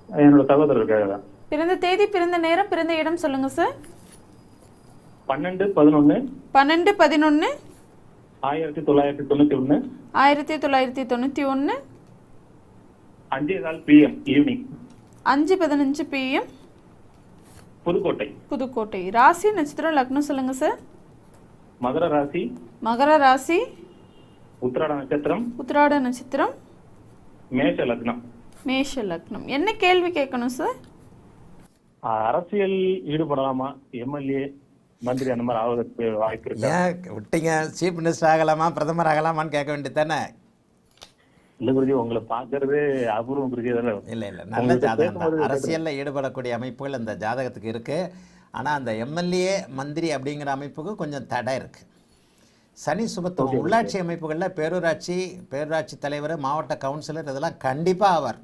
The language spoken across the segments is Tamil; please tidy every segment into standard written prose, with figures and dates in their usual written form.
என்னோட சகோதரருக்காக தான். பிறந்த தேதி, பிறந்த நேரம், பிறந்த இடம் சொல்லுங்க sir. 12/11/1991. 12/11/1991. 5:15 PM evening. 5:15 PM Pudukkottai. Pudukkottai. ராசி, நட்சத்திரம், லக்னம் சொல்லுங்க சார். மகர ராசி. மகர ராசி. உத்திராட நட்சத்திரம். உத்திராட நட்சத்திரம். மேஷ லக்னம். மேஷ லக்னம். என்ன கேள்வி கேட்கணும் சார்? அரசியல் ஈடுபடலாமா? எம்எல்ஏ, மந்திரி அந்த மாதிரி ஆவதற்கு வாய்ப்பு இருக்கு? ஏன் விட்டீங்க? சீஃப் மினிஸ்டர் ஆகலாமா, பிரதமர் ஆகலாமான்னு கேட்க வேண்டியது தானே. இல்ல குருஜி, உங்களை பாக்குறது அபூர்வம் குருஜி. இல்லை நல்ல ஜாதகம் தான். அரசியலில் ஈடுபடக்கூடிய அமைப்புகள் அந்த ஜாதகத்துக்கு இருக்குது. ஆனால் அந்த எம்எல்ஏ, மந்திரி அப்படிங்கிற அமைப்புக்கு கொஞ்சம் தடை இருக்குது. சனி சுபத்துவம். உள்ளாட்சி அமைப்புகளில் பேரூராட்சி தலைவர், மாவட்ட கவுன்சிலர் இதெல்லாம் கண்டிப்பாக ஆவார்.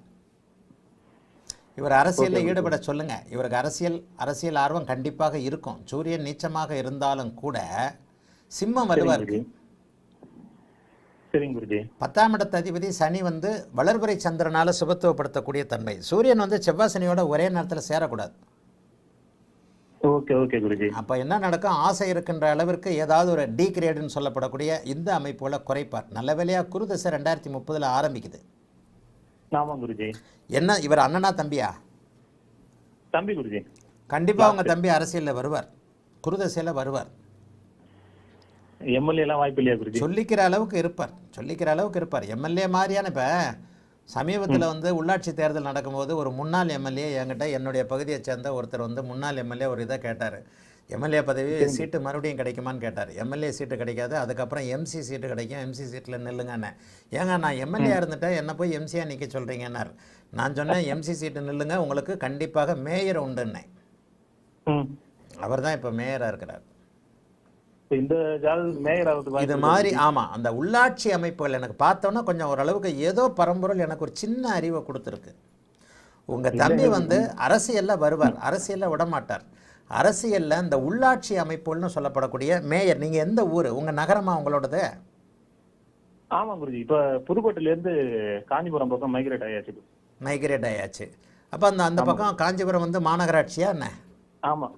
இவர் அரசியலில் ஈடுபட சொல்லுங்க. இவருக்கு அரசியல் ஆர்வம் கண்டிப்பாக இருக்கும். சூரியன் நீச்சமாக இருந்தாலும் கூட சிம்மம் வலுவாருக்கு. 10ஆம் இடத்து அதிபதி சனி வளர்பிறை சந்திரனால சுபத்துவப்படுத்தக்கூடிய தன்மை. சூரியன் செவ்வாய் சனியோட ஒரே நேரத்தில் சேரக்கூடாது. அப்போ என்ன நடக்கும்? ஆசை இருக்கின்ற அளவிற்கு ஏதாவது ஒரு டி கிரேடுன்னு சொல்லப்படக்கூடிய இந்த அமைப்புகளை குறைப்பார். நல்ல வேலையாக குரு தசை 2030 ஆரம்பிக்குது. என்ன இவர் அண்ணனா தம்பியா? தம்பி குருஜி. கண்டிப்பாக உங்க தம்பி அரசியலில் வருவார், குருதசையில் வருவார். எம்எல்ஏ எல்லாம் வாய்ப்பு இல்லையா குருஜி? சொல்லிக்கிற அளவுக்கு இருப்பார். எம்எல்ஏ மாதிரியான இப்போ சமீபத்தில் உள்ளாட்சி தேர்தல் நடக்கும்போது ஒரு முன்னாள் எம்எல்ஏ என்கிட்ட, என்னுடைய பகுதியை சேர்ந்த ஒருத்தர் முன்னாள் எம்எல்ஏ ஒரு இதை கேட்டார். எம்எல்ஏ பதவி சீட்டு மறுபடியும் கிடைக்குமான்னு கேட்டார். எம்எல்ஏ சீட்டு கிடைக்காது, அதுக்கப்புறம் எம்சி சீட்டு கிடைக்கும், எம்சி சீட்டில் நில்லுங்கன்னு. ஏங்க நான் எம்எல்ஏ இருந்துட்டேன், என்ன போய் எம்சியாக நிற்க சொல்கிறீங்கன்னார். நான் சொன்னேன் எம்சி சீட்டு நில்லுங்க, உங்களுக்கு கண்டிப்பாக மேயர் உண்டுன்னே. அவர் தான் இப்போ மேயராக இருக்கிறார். இது மாதிரி ஆமாம், அந்த உள்ளாட்சி அமைப்புகள் எனக்கு பார்த்தோன்னா கொஞ்சம் ஓரளவுக்கு ஏதோ பரம்பொருள் எனக்கு ஒரு சின்ன அறிவை கொடுத்துருக்கு. உங்கள் தம்பி அரசியலில் வருவார், அரசியலில் விடமாட்டார். அரசியலில் இந்த உள்ளாட்சி அமைப்புகள்னு சொல்லப்படக்கூடிய மேயர், நீங்கள் எந்த ஊர், உங்கள் நகரமா உங்களோடது? ஆமாம் குருஜி, இப்போ புதுக்கோட்டையிலேருந்து காஞ்சிபுரம் பக்கம் மைக்ரேட் ஆயாச்சு. அப்போ அந்த பக்கம் காஞ்சிபுரம் மாநகராட்சியா என்ன?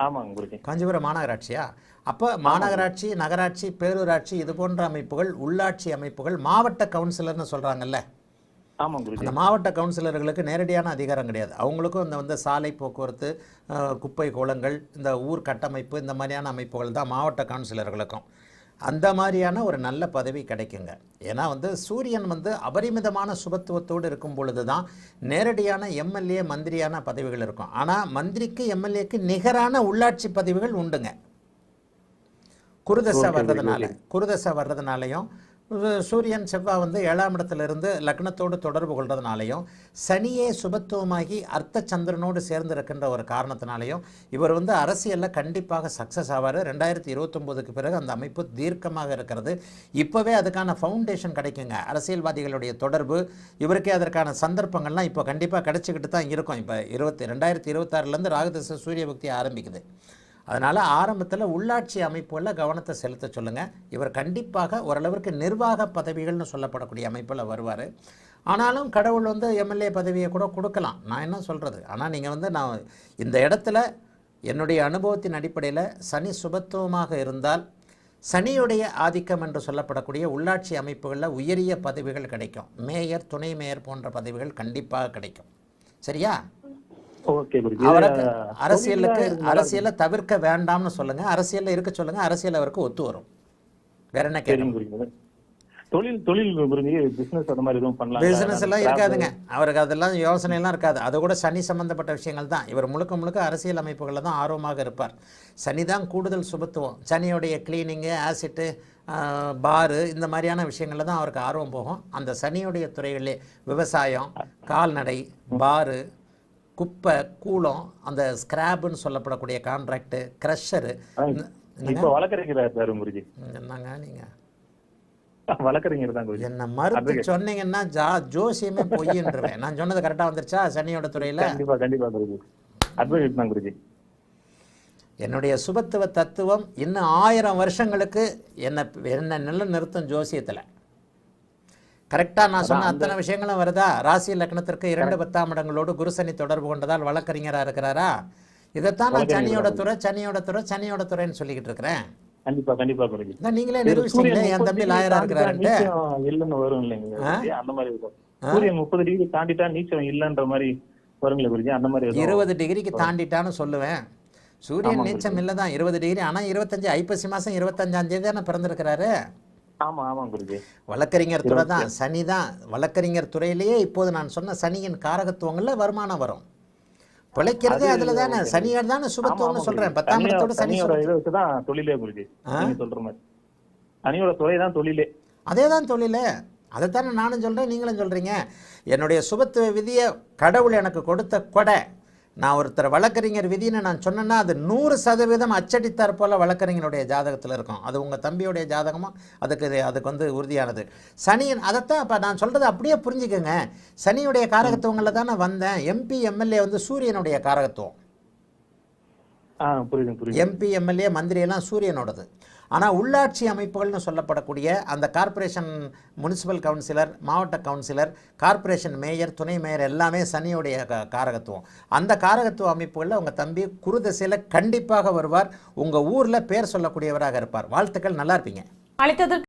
ஆமாங்க குருஜி. காஞ்சிபுரம் மாநகராட்சியா? அப்போ மாநகராட்சி, நகராட்சி, பேரூராட்சி இது போன்ற அமைப்புகள், உள்ளாட்சி அமைப்புகள், மாவட்ட கவுன்சிலர்னு சொல்கிறாங்கல்ல, அந்த மாவட்ட கவுன்சிலர்களுக்கு நேரடியான அதிகாரம் கிடையாது. அவங்களுக்கும் சாலை போக்குவரத்து, குப்பை கோலங்கள், இந்த ஊர் கட்டமைப்பு, இந்த மாதிரியான அமைப்புகள் தான் மாவட்ட கவுன்சிலர்களுக்கும். அந்த மாதிரியான ஒரு நல்ல பதவி கிடைக்குங்க. ஏன்னா சூரியன் அபரிமிதமான சுபத்துவத்தோடு இருக்கும் பொழுது தான் நேரடியான எம்எல்ஏ, மந்திரியான பதவிகள் இருக்கும். ஆனால் மந்திரிக்கு, எம்எல்ஏக்கு நிகரான உள்ளாட்சி பதவிகள் உண்டுங்க. குருதசை வர்றதுனாலையும் சூரியன் செவ்வாய் 7ஆம் இடத்திலிருந்து லக்னத்தோடு தொடர்பு கொள்றதுனாலையும், சனியே சுபத்துவமாகி அர்த்த சந்திரனோடு சேர்ந்து இருக்கின்ற ஒரு காரணத்தினாலையும் இவர் அரசியலில் கண்டிப்பாக சக்ஸஸ் ஆவார். 2029க்கு பிறகு அந்த அமைப்பு தீர்க்கமாக இருக்கிறது. இப்போவே அதுக்கான ஃபவுண்டேஷன் கிடைக்குங்க. அரசியல்வாதிகளுடைய தொடர்பு, இவருக்கே அதற்கான சந்தர்ப்பங்கள்லாம் இப்போ கண்டிப்பாக கிடைச்சிக்கிட்டு தான் இருக்கும். இப்போ 2026லேருந்து ராகுதசை சூரிய பக்தி ஆரம்பிக்குது. அதனால் ஆரம்பத்தில் உள்ளாட்சி அமைப்புகளில் கவனத்தை செலுத்த சொல்லுங்கள். இவர் கண்டிப்பாக ஓரளவிற்கு நிர்வாக பதவிகள்னு சொல்லப்படக்கூடிய அமைப்பில் வருவார். ஆனாலும் கடவுள் எம்எல்ஏ பதவியை கூட கொடுக்கலாம், நான் என்ன சொல்கிறது. ஆனால் நீங்கள் நான் இந்த இடத்துல என்னுடைய அனுபவத்தின் அடிப்படையில் சனி சுபத்துவமாக இருந்தால், சனியுடைய ஆதிக்கம் என்று சொல்லப்படக்கூடிய உள்ளாட்சி அமைப்புகளில் உயரிய பதவிகள் கிடைக்கும். மேயர், துணை மேயர் போன்ற பதவிகள் கண்டிப்பாக கிடைக்கும். சரியா? அவருக்கு அரசியலை தவிர்க்க வேண்டாம்னு சொல்லுங்க, அரசியல்ல இருக்க சொல்லுங்க, அரசியல் அவருக்கு ஒத்து வரும். வேற என்ன கேட்குறீங்க? பிசினஸ் எல்லாம் இருக்காதுங்க அவருக்கு, அதெல்லாம் யோசனை எல்லாம் இருக்காது. அது கூட சனி சம்பந்தப்பட்ட விஷயங்கள் தான். இவர் முழுக்க அரசியல் அமைப்புகளில் தான் ஆர்வமாக இருப்பார். சனி தான் கூடுதல் சுபத்துவம். சனியோடைய கிளீனிங்கு, ஆசிட்டு, பாரு, இந்த மாதிரியான விஷயங்களில் தான் அவருக்கு ஆர்வம் போகும். அந்த சனியுடைய துறைகளிலே விவசாயம், கால்நடை, பாரு, குப்பை, கூலம், அந்த ஸ்கிராப்னு சொல்லப்படக்கூடிய கான்ட்ராக்ட், கிரஷரு. என்னங்க நீங்கள் என்ன மறுத்து சொன்னீங்கன்னா ஜோசியமே பொய்ன்றேன். நான் சொன்னது கரெக்டாக வந்துருச்சா? சனியோட துறையில் என்னுடைய சுபத்துவ தத்துவம் இன்னும் 1000 வருஷங்களுக்கு என்ன நில நிறுத்தும் ஜோசியத்தில். கரெக்டாக நான் சொன்ன அத்தனை விஷயங்களும் வருதா? ராசி லக்னத்திற்கு 2 10ஆம் இடங்களோடு குரு சனி தொடர்பு கொண்டதால் வழக்கறிஞராக இருக்கிறாரா? இதைத்தான் நான் சனியோட துறைன்னு சொல்லிக்கிட்டு இருக்கிறேன். கண்டிப்பா கண்டிப்பா குருஜி. நீங்களே நிரூபிச்சிங்களே என் தம்பி லாயரா இருக்கிறாருன்ட்டு. இல்லன்னு வரும் இல்லைங்க அந்த மாதிரி இருக்கும். சூரியன் 30 டிகிரி தாண்டிட்டா நீச்சம் இல்லன்ற மாதிரி வருங்களே குருஜி, அந்த மாதிரி 20 டிகிரிக்கு தாண்டிட்டான்னு சொல்லுவேன். சூரியன் நீச்சம் இல்லதான் 20 டிகிரி. ஆனா 25 ஐப்பசி மாசம் 25ஆம் தேதி தானே பிறந்திருக்கிறாரு. ஆமா ஆமா குருஜி. வழக்கறிஞர் துறை தான், சனி தான். வழக்கறிஞர் துறையிலேயே இப்போது நான் சொன்ன சனியின் காரகத்துவங்கள்ல வருமானம் வரும். பிழைக்கிறதே அதுல தானே. சனியார் தானே சுபத்துவம்னு சொல்றேன். 10ஆம் இடத்தோட சனி இதை வச்சுதான் தொழிலே குருஜி. நீங்க சொல்ற மாதிரி சனியோட துறை தான் தொழிலே. அதே தான் தொழிலே. அதைத்தானே நானும் சொல்றேன், நீங்களும் சொல்றீங்க. என்னுடைய சுபத்துவ விதியை கடவுள் எனக்கு கொடுத்த கொடை. நான் ஒருத்தர் வழக்கறிஞர் விதின்னு நான் சொன்னேன்னா அது 100% அச்சடித்தார் போல வழக்கறிஞருடைய ஜாதகத்தில் இருக்கும். அது உங்கள் தம்பியுடைய ஜாதகமும் அதுக்கு வந்து உறுதியானது. சனியின் அதைத்தான் இப்போ நான் சொல்கிறது அப்படியே புரிஞ்சுக்கோங்க. சனியுடைய காரகத்துவங்களில் தான் நான் வந்தேன். எம்பி எம்எல்ஏ வந்து சூரியனுடைய காரகத்துவம். எம்பி எம்எல்ஏ மந்திரியெல்லாம் சூரியனோடது. ஆனால் உள்ளாட்சி அமைப்புகள்னு சொல்லப்படக்கூடிய அந்த கார்ப்பரேஷன், முனிசிபல் கவுன்சிலர், மாவட்ட கவுன்சிலர், கார்ப்பரேஷன் மேயர், துணை மேயர் எல்லாமே சனியுடைய காரகத்துவம். அந்த காரகத்துவ அமைப்புகளில் உங்கள் தம்பி குருதசையில் கண்டிப்பாக வருவார். உங்கள் ஊரில் பேர் சொல்லக்கூடியவராக இருப்பார். வாழ்த்துக்கள், நல்லா இருப்பீங்க. அழைத்ததற்கு